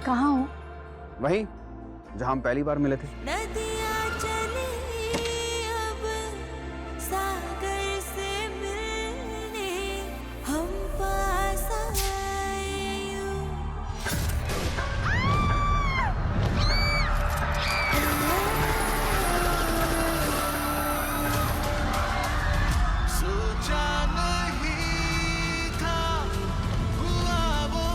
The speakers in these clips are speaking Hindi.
कहाँ हो? वहीं जहाँ हम पहली बार मिले थे। नदियाँ चली अब सागर से मिलने, हम पास आए यूं। सोचा नहीं था हुआ वो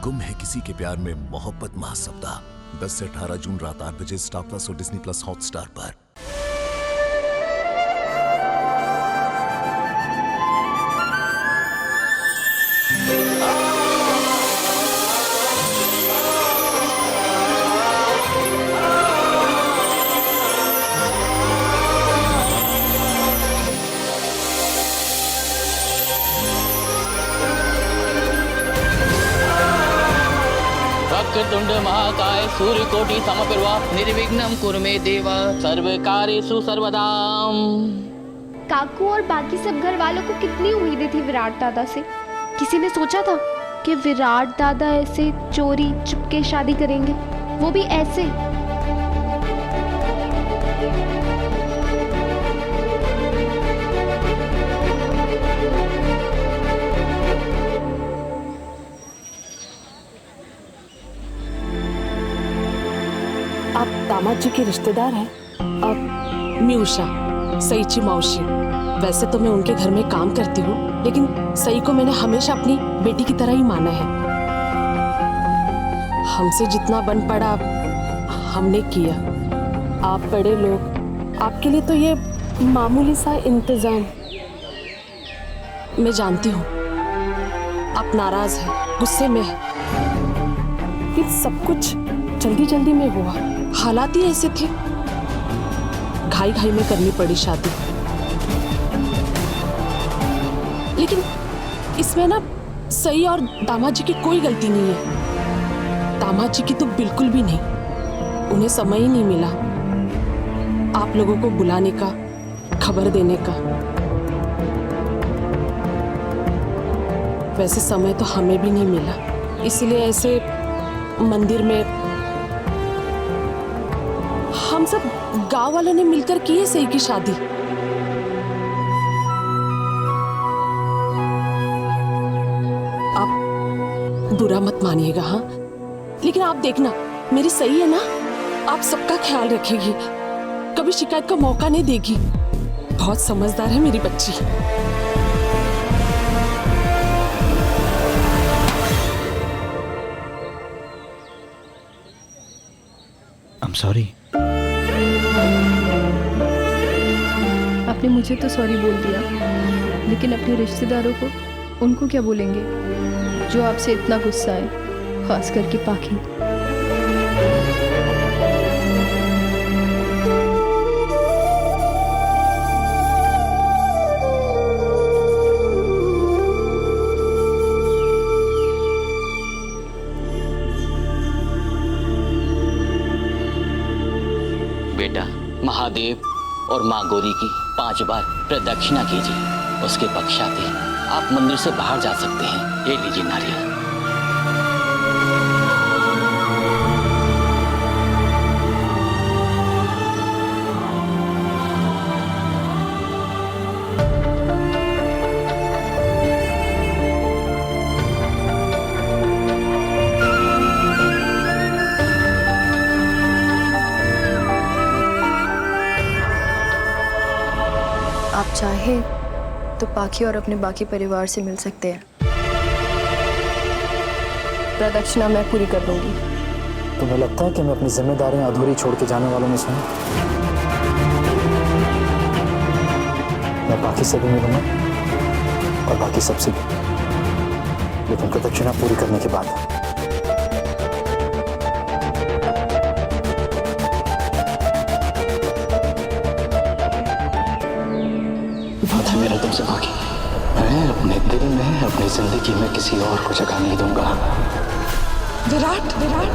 गुम है किसी के प्यार में मोहब्बत महासप्ताह 10 से 18 जून रात 8 बजे स्टार प्लस और डिज्नी प्लस हॉटस्टार पर। वक्रतुंड महाकाय सूर्यकोटि समप्रभा निर्विघ्नं कुरु मे देव सर्वकार्येषु सर्वदाम। काकू और बाकी सब घर वालों को कितनी उम्मीदें थी विराट दादा से। किसी ने सोचा था कि विराट दादा ऐसे चोरी चुपके शादी करेंगे, वो भी ऐसे। आप दामाद जी के रिश्तेदार हैं? अब मैं उषा, सईची मौसी। वैसे तो मैं उनके घर में काम करती हूँ, लेकिन सई को मैंने हमेशा अपनी बेटी की तरह ही माना है। हमसे जितना बन पड़ा हमने किया। आप बड़े लोग, आपके लिए तो ये मामूली सा इंतजाम। मैं जानती हूँ आप नाराज हैं, गुस्से में हैं। ये सब कुछ जल्दी जल्दी में हुआ, हालात ही ऐसे थे। घाई घाई में करनी पड़ी शादी। लेकिन इसमें ना सई और दामाद जी की कोई गलती नहीं है। दामाद जी की तो बिल्कुल भी नहीं। उन्हें समय ही नहीं मिला आप लोगों को बुलाने का, खबर देने का। वैसे समय तो हमें भी नहीं मिला, इसलिए ऐसे मंदिर में हम सब गांव वालों ने मिलकर की है सई की शादी। आप बुरा मत मानिएगा, हाँ? लेकिन आप देखना, मेरी सई है ना, आप सबका ख्याल रखेगी, कभी शिकायत का मौका नहीं देगी। बहुत समझदार है मेरी बच्ची। I'm sorry। आपने मुझे तो सॉरी बोल दिया, लेकिन अपने रिश्तेदारों को, उनको क्या बोलेंगे जो आपसे इतना गुस्सा है, खास करके पाखी। बेटा, महादेव और माँ गौरी की 5 बार प्रदक्षिणा कीजिए। उसके पश्चात आप मंदिर से बाहर जा सकते हैं। ये लीजिए नारियल। आप चाहे तो पाखी और अपने बाकी परिवार से मिल सकते हैं। प्रदक्षिणा मैं पूरी कर दूंगी। तुम्हें लगता है कि मैं अपनी जिम्मेदारियां अधूरी छोड़ के जाने वालों में से हूं? मैं बाकी से भी मिलूंगा और बाकी सबसे भी, लेकिन प्रदक्षिणा पूरी करने के बाद। मेरा तुमसे बाकी, मैं अपने दिल में, अपनी जिंदगी में किसी और को जगह नहीं दूंगा। विराट, विराट,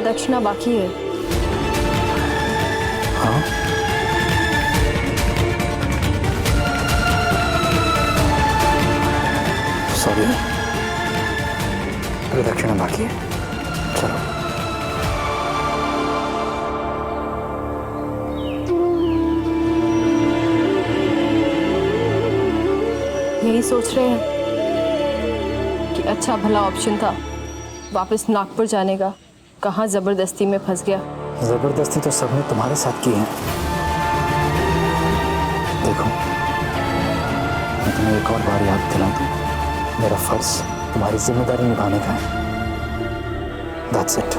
प्रदक्षिणा बाकी है। हाँ, सॉरी, प्रदक्षिणा बाकी है। चलो। यही सोच रहे हैं कि अच्छा भला ऑप्शन था वापस नागपुर जाने का, कहाँ जबरदस्ती में फंस गया। जबरदस्ती तो सबने तुम्हारे साथ की है। देखो, मैं तुम्हें एक और बार याद दिला दूं, मेरा फर्ज तुम्हारी जिम्मेदारी निभाने का है। That's it.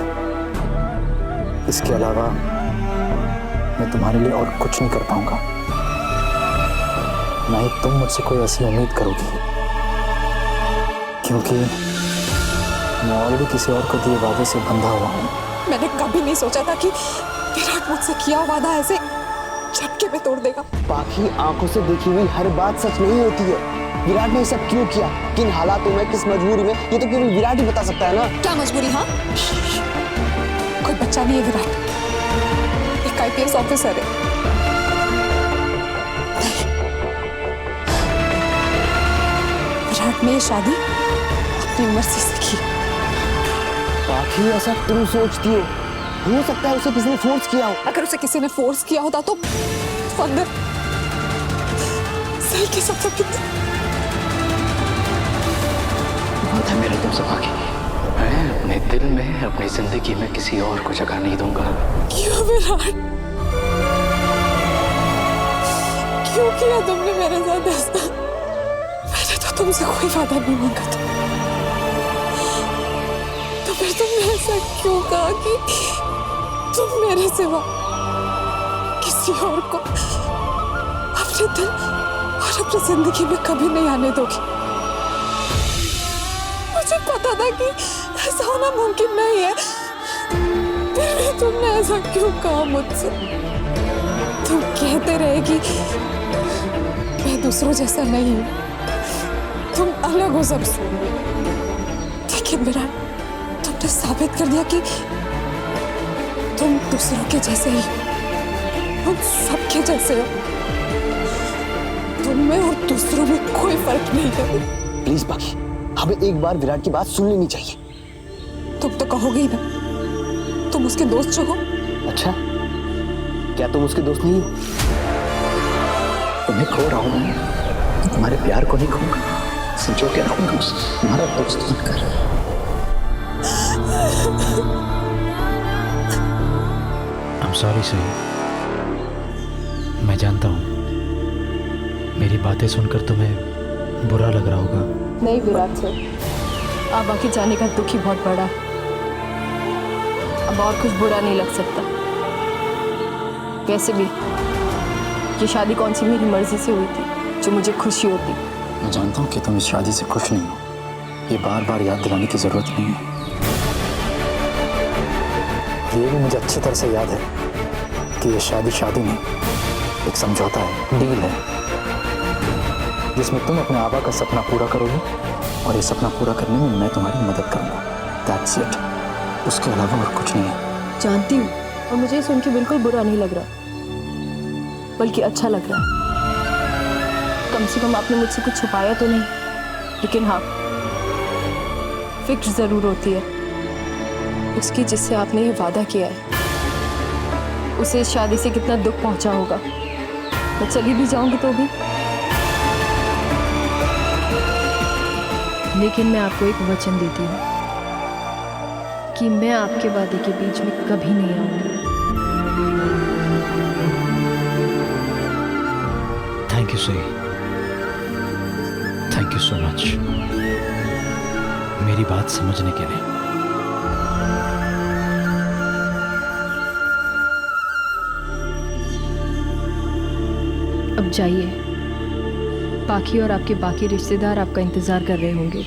इसके अलावा मैं तुम्हारे लिए और कुछ नहीं कर पाऊंगा। ना ही तुम मुझसे कोई ऐसी उम्मीद करोगी, क्योंकि मैं ऑलरेडी किसी और को दिए वादे से बंधा हुआ हूँ। मैंने कभी नहीं सोचा था कि विराट मुझसे किया वादा ऐसे झटके में तोड़ देगा। बाकी आंखों से देखी हुई हर बात सच नहीं होती है। विराट ने सब क्यों किया, किन हालातों में, किस मजबूरी में, ये तो केवल विराट ही बता सकता है ना। क्या मजबूरी? हाँ, कोई बच्चा नहीं है विराट, एक IPS ऑफिसर है। विराट ने ये शादी अपनी मर्जी से की। बाकी ऐसा तुम सोचती हो सकता है उसे किसी ने फोर्स किया हो। अगर उसे किसी ने फोर्स किया होता तो अंदर सही के सब बहुत है मेरा तुमसे बाकी। मैं अपने दिल में, अपनी जिंदगी में किसी और को जगह नहीं दूंगा। क्यों विराट, क्यों किया तुमने मेरे साथ ऐसा? मैंने तो तुमसे कोई वादा नहीं मांगा था, तो फिर तुमने ऐसा क्यों कहा कि तुम मेरे सिवा किसी और को अपने दिल और अपनी जिंदगी में कभी नहीं आने दोगी? मुझे पता था कि ऐसा होना मुमकिन नहीं है, फिर भी तुमने ऐसा क्यों कहा मुझसे? तुम कहते रहे कि मैं दूसरों जैसा नहीं हूं, तुम अलग हो सबसे। लेकिन विराट, तुमने साबित कर दिया कि तुम दूसरों के जैसे ही, तुम सबके जैसे हो। तुम में और दूसरों में कोई फर्क नहीं है। प्लीज बाकी, हमें एक बार विराट की बात सुन लेनी चाहिए। तुम तो कहोगे ही ना, तुम उसके दोस्त जो हो। अच्छा, क्या तुम उसके दोस्त नहीं हो? तुम्हें खो रहा हूं मैं, तुम्हारे प्यार को नहीं खोऊंगा, संजो के रखूंगा तुम्हारा दोस्त बनकर। I'm sorry सही, मैं जानता हूँ मेरी बातें सुनकर तुम्हें बुरा लग रहा होगा। नहीं विराट सर, अब बाकी जाने का दुख ही बहुत बड़ा है। अब और कुछ बुरा नहीं लग सकता। वैसे भी ये शादी कौन सी मेरी मर्जी से हुई थी जो मुझे खुशी होती। मैं जानता हूँ कि तुम इस शादी से खुश नहीं हो, ये बार बार याद दिलाने की जरूरत नहीं है। ये भी मुझे अच्छी तरह से याद है कि ये शादी नहीं, एक समझौता है, डील है, जिसमें तुम अपने आबा का सपना पूरा करोगे और ये सपना पूरा करने में मैं तुम्हारी मदद करूंगा। That's it. उसके अलावा और कुछ नहीं है। जानती हूँ, और मुझे सुन के बिल्कुल बुरा नहीं लग रहा, बल्कि अच्छा लग रहा है। कम से कम आपने मुझसे कुछ छुपाया तो नहीं। लेकिन हाँ, फिक्र जरूर होती है उसकी जिससे आपने ये वादा किया है। उसे इस शादी से कितना दुख पहुंचा होगा। मैं चली भी जाऊंगी तो भी। लेकिन मैं आपको एक वचन देती हूँ कि मैं आपके वादे के बीच में कभी नहीं आऊंगी। थैंक यू सही, थैंक यू सो मच मेरी बात समझने के लिए। अब जाइए, पाखी और आपके बाकी रिश्तेदार आपका इंतजार कर रहे होंगे।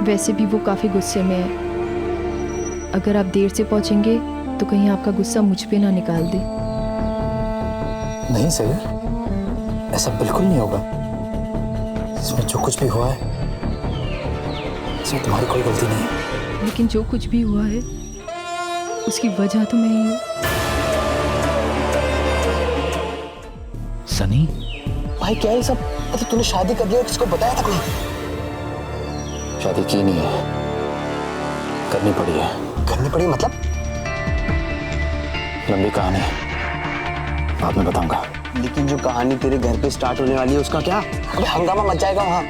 वैसे भी वो काफ़ी गुस्से में है। अगर आप देर से पहुंचेंगे तो कहीं आपका गुस्सा मुझ पे ना निकाल दे। नहीं सही, ऐसा बिल्कुल नहीं होगा। इसमें जो कुछ भी हुआ है इसमें तुम्हारी कोई गलती नहीं है। लेकिन जो कुछ भी हुआ है उसकी वजह तो मैं ही हूँ। सनी, भाई क्या ये सब? मतलब तूने शादी कर ली और किसको बताया था नहीं? शादी की नहीं है, करनी पड़ी है। करनी पड़ी मतलब? लंबी कहानी, बाद में बताऊंगा। लेकिन जो कहानी तेरे घर पे स्टार्ट होने वाली है उसका क्या? अबे हंगामा मच जाएगा वहाँ।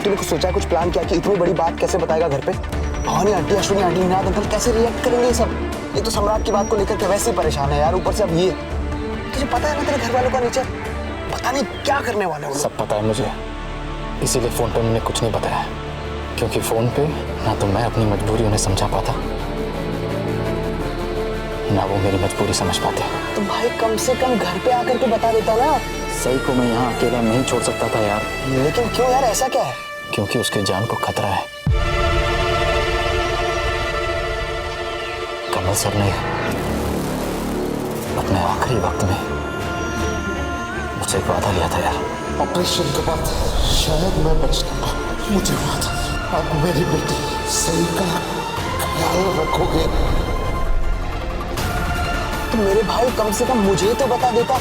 तूने कुछ सोचा, कुछ प्लान किया कि इतनी बड़ी बात कैसे बताएगा घर पे? Bhavani aunty, Ashwini aunty, Ninad uncle कैसे रिएक्ट करेंगे ये सब? ये तो सम्राट की बात को लेकर के वैसे ही परेशान है यार, ऊपर से अब ये। तुझे पता है ना तेरे घर वालों का नेचर, पता नहीं क्या करने वाले हैं। सब पता है मुझे, इसीलिए फोन पे मैंने कुछ नहीं बताया, क्योंकि फोन पे ना तो मैं अपनी मजबूरी उन्हें समझा पाता, ना वो मेरी मजबूरी समझ पाते। तो भाई कम से कम घर पे आकर के बता देता ना। सही को मैं यहाँ अकेला नहीं छोड़ सकता था यार। लेकिन क्यों यार, ऐसा क्या है? क्योंकि उसके जान को खतरा है। कमल सर ने अपने आखिरी वक्त में मुझसे एक वादा लिया था यार। ऑपरेशन के बाद शायद मैं बच जाऊंगा, मुझे हुआ था। अब मेरी बेटी सही का ख्याल रखोगे? तो मेरे भाई कम से कम मुझे तो बता देता।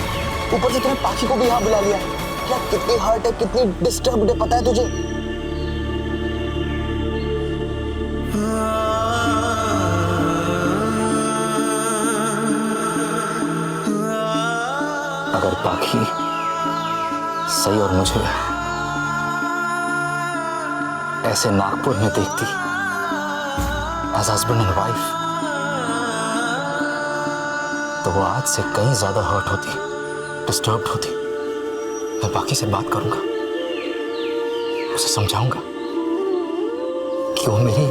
ऊपर से तूने पाखी को भी यहाँ बुला लिया। क्या कितनी हर्ट है, कितनी डिस्टर्ब्ड है, पता है तुझे? अगर पाखी सही और मुझे ऐसे नागपुर में देखती एज हस्बैंड एंड वाइफ, तो वो आज से कहीं ज्यादा हर्ट होती, डिस्टर्ब्ड होती। मैं बाकी से बात करूंगा, उसे समझाऊंगा कि वो मेरी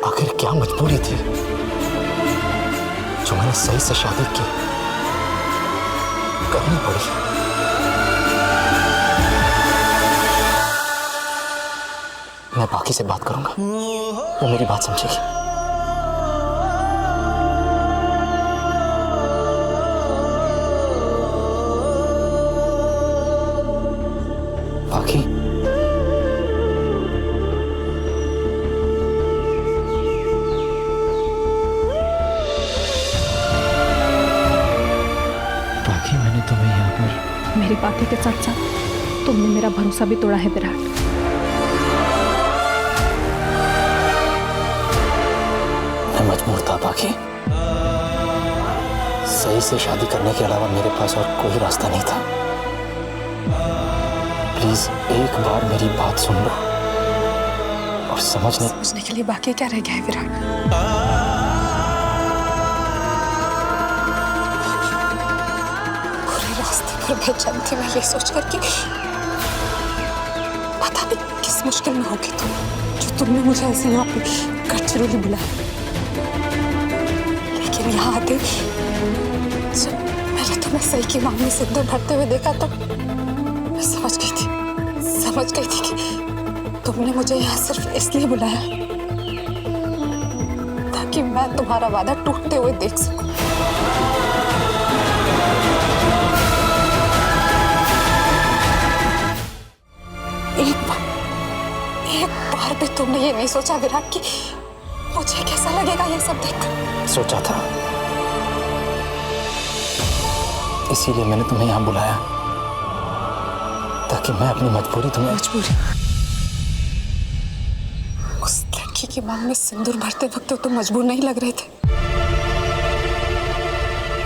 आखिर क्या मजबूरी थी जो मैंने सही से शादी की, करनी पड़ी। मैं बाकी से बात करूंगा, वो मेरी बात समझेगी। बाकी मैंने तुम्हें यहाँ पर मेरी बातों के साथ साथ तुमने मेरा भरोसा भी तोड़ा है विराट। मैं मजबूर था बाकी, सही से शादी करने के अलावा मेरे पास और कोई रास्ता नहीं था। प्लीज एक बार मेरी बात सुन लो और समझने के लिए बाकी क्या रह गया है विराट? मैं जानती, मैं ये सोच कर कि पता नहीं किस मुश्किल में होगी तुम, जो तुमने मुझे ऐसे यहाँ पे गडचिरोली बुलाया। लेकिन यहाँ आते जब मैंने तुम्हें सही की मांग में सिंदूर भरते हुए देखा तो मैं समझ गई थी कि तुमने मुझे यहाँ सिर्फ इसलिए बुलाया ताकि मैं तुम्हारा वादा टूटते हुए देख सकूं। एक बार भी तुमने ये नहीं सोचा विराट कि मुझे कैसा लगेगा ये सब देखकर? सोचा था, इसीलिए मैंने तुम्हें यहाँ बुलाया ताकि मैं अपनी मजबूरी तुम्हें। मजबूरी? उस लड़की की मांग में सिंदूर भरते वक्त तो तुम मजबूर नहीं लग रहे थे?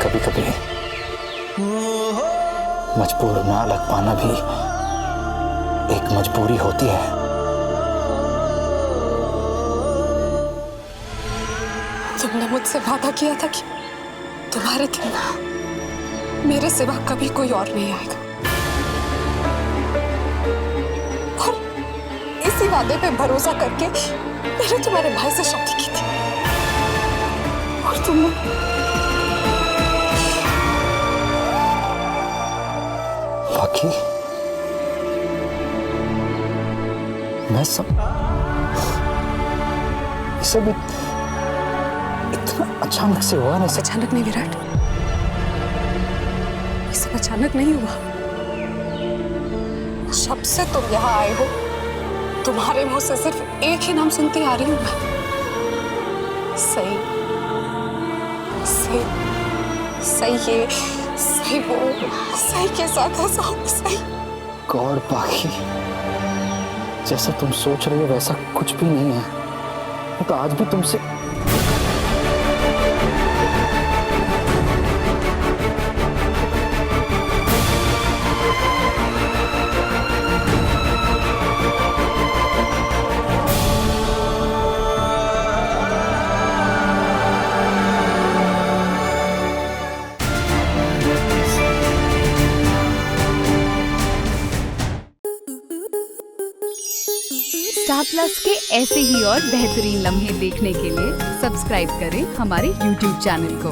कभी कभी मजबूर ना लग पाना भी एक मजबूरी होती है। तुमने मुझसे वादा किया था कि तुम्हारे दिन मेरे सिवा कभी कोई और नहीं आएगा, और इसी वादे पे भरोसा करके मैंने तुम्हारे भाई से शादी की थी, और तुमने बाकी मैं सब इतना अचानक से हुआ ना। अचानक नहीं विराट, ये सब अचानक नहीं हुआ। जब से तुम यहाँ आए हो तुम्हारे मुंह से सिर्फ एक ही नाम सुनती आ रही हूँ मैं, सही सही सही, ये सही वो सही के साथ ऐसा हो, सही। गॉड बाकी जैसा तुम सोच रही हो वैसा कुछ भी नहीं है। मैं तो आज भी तुमसे स्टार प्लस के ऐसे ही और बेहतरीन लम्हे देखने के लिए सब्सक्राइब करें हमारे YouTube चैनल को।